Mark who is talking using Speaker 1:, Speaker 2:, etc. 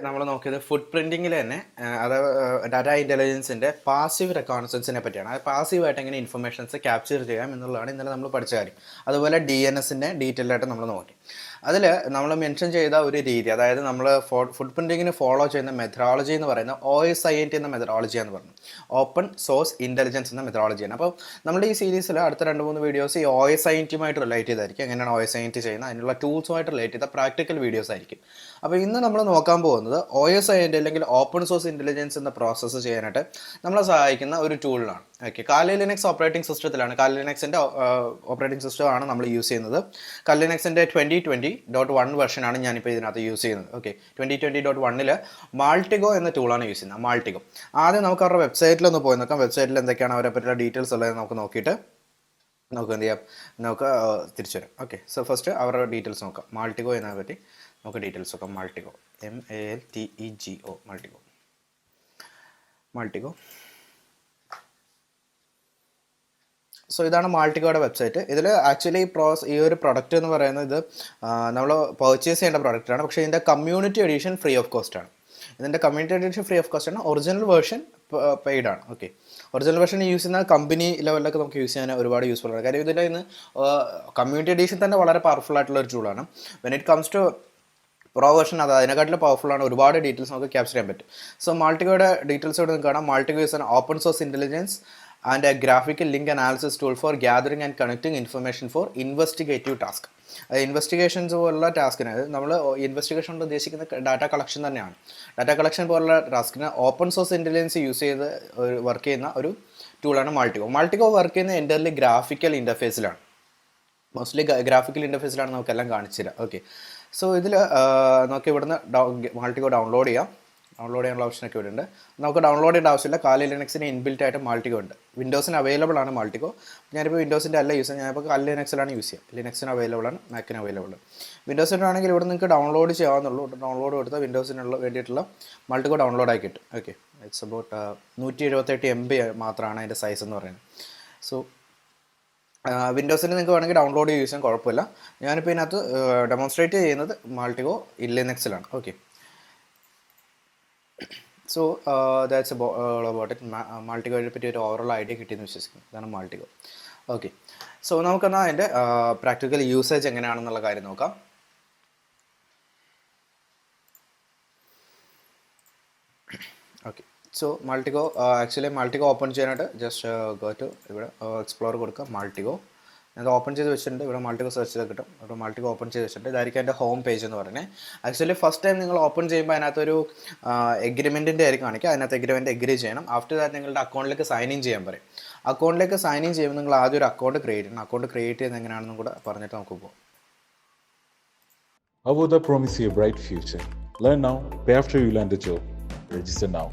Speaker 1: നമ്മൾ നോക്കിയത് ഫുഡ് പ്രിൻറ്റിങ്ങിൽ തന്നെ അത് ഡാറ്റ ഇൻ്റലിജൻസിൻ്റെ പാസീവ് റെക്കോണസൻസിനെ പറ്റിയാണ്. അത് പാസീവായിട്ട് എങ്ങനെ ഇൻഫർമേഷൻസ് ക്യാപ്ചർ ചെയ്യാം എന്നുള്ളതാണ് ഇന്നലെ നമ്മൾ പഠിച്ച കാര്യം. അതുപോലെ DNSൻ്റെ ഡീറ്റെയിൽ ആയിട്ട് നമ്മൾ നോക്കി. അതിൽ നമ്മൾ മെൻഷൻ ചെയ്ത ഒരു രീതി, അതായത് നമ്മൾ ഫുഡ് പ്രിൻറ്റിങ്ങിന് ഫോളോ ചെയ്യുന്ന മെത്തഡോളജി എന്ന് പറയുന്നത് OSINT എന്ന മെത്തഡോളജിയാന്ന് പറഞ്ഞു. ഓപ്പൺ സോഴ്സ് ഇൻ്റലിജൻസ് എന്ന മെത്തഡോളജിയാണ്. അപ്പോൾ നമ്മുടെ ഈ സീരീസിൽ അടുത്ത 2-3 വീഡിയോസ് ഈ OSINTയുമായിട്ട് റിലേറ്റ് ചെയ്തായിരിക്കും. എങ്ങനെയാണ് OSINT ചെയ്യുന്നത്, അതിനുള്ള ടൂൾസുമായിട്ട് റിലേറ്റ് ചെയ്ത പ്രാക്ടിക്കൽ വീഡിയോസ് ആയിരിക്കും. അപ്പോൾ ഇന്ന് നമ്മൾ നോക്കാൻ പോകുന്നത് OSINT അല്ലെങ്കിൽ ഓപ്പൺ സോഴ്സ് ഇൻ്റലിജൻസ് എന്ന പ്രോസസ്സ് ചെയ്യാനായിട്ട് നമ്മളെ സഹായിക്കുന്ന ഒരു ടൂളിലാണ്. ഓക്കെ, കാലി ലിനക്സ് ഓപ്പറേറ്റിംഗ് സിസ്റ്റത്തിലാണ്. കാലി ലിനക്സിൻ്റെ ഓപ്പറേറ്റിംഗ് സിസ്റ്റമാണ് നമ്മൾ യൂസ് ചെയ്യുന്നത്. കാലി ലിനക്സിൻ്റെ 2020.1 വെർഷനാണ് ഞാനിപ്പോൾ ഇതിനകത്ത് യൂസ് ചെയ്യുന്നത്. ഓക്കെ, 2020.1 മാൾട്ടിഗോ എന്ന ടൂളാണ് യൂസ് ചെയ്യുന്നത്. മാൾട്ടിഗോ ആദ്യം നമുക്ക് അവരുടെ വെബ്സൈറ്റിലൊന്ന് പോയി നോക്കാം. വെബ്സൈറ്റിൽ എന്തൊക്കെയാണ് അവരെ പറ്റിയുള്ള ഡീറ്റെയിൽസ് ഉള്ളത് നമുക്ക് നോക്കിയിട്ട് നമുക്ക് എന്ത് ചെയ്യാം, നമുക്ക് തിരിച്ചു വരാം. ഓക്കെ, സോ ഫസ്റ്റ് അവരുടെ ഡീറ്റെയിൽസ് നോക്കാം. മാൾട്ടിഗോ എന്നതിനെ പറ്റി നമുക്ക് ഡീറ്റെയിൽസ് നോക്കാം. മാൾട്ടിഗോ MALTEGO മാൾട്ടിഗോ. സോ ഇതാണ് മാൾട്ടിഗോയുടെ വെബ്സൈറ്റ്. ഇതിൽ ആക്ച്വലി ഈ ഒരു പ്രൊഡക്റ്റ് എന്ന് പറയുന്നത് ഇത് നമ്മൾ പർച്ചേസ് ചെയ്യേണ്ട പ്രൊഡക്റ്റാണ്. പക്ഷേ ഇതിൻ്റെ community edition free of cost ആണ്. ഇതിൻ്റെ community edition free of cost ആണ്. ഒറിജിനൽ വേർഷൻ പെയ്ഡ് ആണ്. ഓക്കെ, ഒറിജിനൽ വേർഷൻ യൂസ് ചെയ്യുന്ന കമ്പനി ലെവലിലൊക്കെ നമുക്ക് യൂസ് ചെയ്യാൻ ഒരുപാട് യൂസ്ഫുൾ ആണ്. കാര്യം ഇതിൽ ഇന്ന് കമ്മ്യൂണിറ്റി എഡിഷൻ തന്നെ വളരെ പവർഫുൾ ആയിട്ടുള്ള ഒരു ടൂളാണ്. When it comes to pro version അത് അതിനെക്കാട്ടിലും പവർഫുള്ളാണ്. ഒരുപാട് ഡീറ്റെയിൽസ് നമുക്ക് ക്യാപ്ചർ ചെയ്യാൻ പറ്റും. സോ മാൾട്ടിഗോയുടെ ഡീറ്റെയിൽസ് ഇവിടെ നിങ്ങൾക്ക് കാണാം. Maltego is an open source intelligence and a graphical link analysis tool for gathering and connecting information for investigative task. Investigations പോലുള്ള ടാസ്കിന്, നമ്മൾ ഇൻവെസ്റ്റിഗേഷൻ കൊണ്ട് ഉദ്ദേശിക്കുന്ന ഡാറ്റ കളക്ഷൻ തന്നെയാണ്. ഡാറ്റ കളക്ഷൻ പോലുള്ള ടാസ്കിന് ഓപ്പൺ സോഴ്സ് ഇൻ്റലിജൻസ് യൂസ് ചെയ്ത് വർക്ക് ചെയ്യുന്ന ഒരു ടൂളാണ് മാൾട്ടിഗോ. മാൾട്ടിഗോ വർക്ക് ചെയ്യുന്ന എൻ്റർലി ഗ്രാഫിക്കൽ ഇൻ്റർഫേസിലാണ്. മോസ്റ്റ്ലി ഗ്രാഫിക്കൽ ഇൻ്റർഫേസിലാണ് നമുക്കെല്ലാം കാണിച്ചു തരാം. ഓക്കെ, സോ ഇതിൽ നമുക്ക് ഇവിടുന്ന് മാൾട്ടിഗോ ഡൗൺലോഡ് ചെയ്യാനുള്ള ഓപ്ഷനൊക്കെ ഇവിടെ ഉണ്ട്. നമുക്ക് ഡൗൺലോഡ് ചെയ്യേണ്ട ആവശ്യമില്ല. കാലി ലിനക്സിന് ഇൻബിൽറ്റ് ആയിട്ട് മാൾട്ടിഗോ ഉണ്ട്. വിൻഡോസിന് അവൈലബിൾ ആണ് മാൾട്ടിഗോ. ഞാനിപ്പോൾ വിൻഡോസിൻ്റെ അല്ല യൂസ് ചെയ്യുന്നത്, ഞാനിപ്പോൾ കാലി ലിനക്സിലാണ് യൂസ് ചെയ്യുക. ലിനക്സിന് അവൈലബിൾ ആണ്, മാക്കിന് അവൈലബിൾ ആണ്. വിൻഡോസിൻ്റെ ആണെങ്കിൽ ഇവിടെ നിങ്ങൾക്ക് ഡൗൺലോഡ് ചെയ്യാവുന്നുള്ളൂ. ഡൗൺലോഡ് കൊടുത്താൽ വിൻഡോസിനുള്ള വേണ്ടിയിട്ടുള്ള മാൾട്ടിഗോ ഡൗൺലോഡ് ആക്കി കിട്ടും. ഓക്കെ, ഇറ്റ്സ് അബൌട്ട് 178 MB മാത്രമാണ് അതിൻ്റെ സൈസ് എന്ന് പറയുന്നത്. സോ വിൻഡോസിൽ നിങ്ങൾക്ക് വേണമെങ്കിൽ ഡൗൺലോഡ് യൂസ് ചെയ്യാൻ കുഴപ്പമില്ല. ഞാനിപ്പോൾ ഇതിനകത്ത് ഡെമോൺസ്ട്രേറ്റ് ചെയ്യുന്നത് മാൾട്ടിഗോ ലിനക്സിലാണ്. Okay, so that's about it. മാൾട്ടിഗോയെ പറ്റി ഒരു ഓവറോൾ ഐഡിയ കിട്ടിയെന്ന് വിശ്വസിക്കുന്നു. ഇതാണ് മാൾട്ടിഗോ. ഓക്കെ, സോ നമുക്കെന്നാൽ അതിൻ്റെ പ്രാക്ടിക്കൽ യൂസേജ് എങ്ങനെയാണെന്നുള്ള കാര്യം നോക്കാം. ഓക്കെ, സോ മാൾട്ടിഗോ ആക്ച്വലി മാൾട്ടിഗോ ഓപ്പൺ ചെയ്യാനായിട്ട് ജസ്റ്റ് ഗോ ടു ഇവിടെ എക്സ്പ്ലോർ കൊടുക്കുക. മാൾട്ടിഗോ അത് ഓപ്പൺ ചെയ്ത് വെച്ചിട്ടുണ്ട്. ഇവിടെ മാൾട്ടിഗോ സെർച്ച് ചെയ്ത് കിട്ടും. ഇവിടെ മാൾട്ടിഗോ ഓപ്പൺ ചെയ്ത് വെച്ചിട്ടുണ്ട്. ഇതായിരിക്കും എൻ്റെ ഹോം പേജ് എന്ന് പറയുന്നത്. ആക്ച്വലി ഫസ്റ്റ് ടൈം നിങ്ങൾ ഓപ്പൺ ചെയ്യുമ്പോൾ അതിനകത്തൊരു എഗ്രിമെൻറ്റിൻ്റെ ആയിരിക്കും കാണിക്കുക. അതിനകത്ത് എഗ്രിമെൻറ്റ് എഗ്രി ചെയ്യണം. ആഫ്റ്റർ ദാറ്റ് നിങ്ങളുടെ അക്കൗണ്ടിലേക്ക് സൈൻ ഇൻ ചെയ്യാൻ പറയും. അക്കൗണ്ടിലേക്ക് സൈൻ ഇൻ ചെയ്യുമ്പോൾ നിങ്ങൾ ആദ്യം ഒരു അക്കൗണ്ട് ക്രിയേറ്റ് ചെയ്യണം. അക്കൗണ്ട് ക്രിയേറ്റ് ചെയ്യുന്നത് എങ്ങനെയാണെന്നും കൂടെ പറഞ്ഞിട്ട് നമുക്ക് പോകാം.
Speaker 2: Avodha promise you a bright future. Learn now, pay after you land a job. Register now.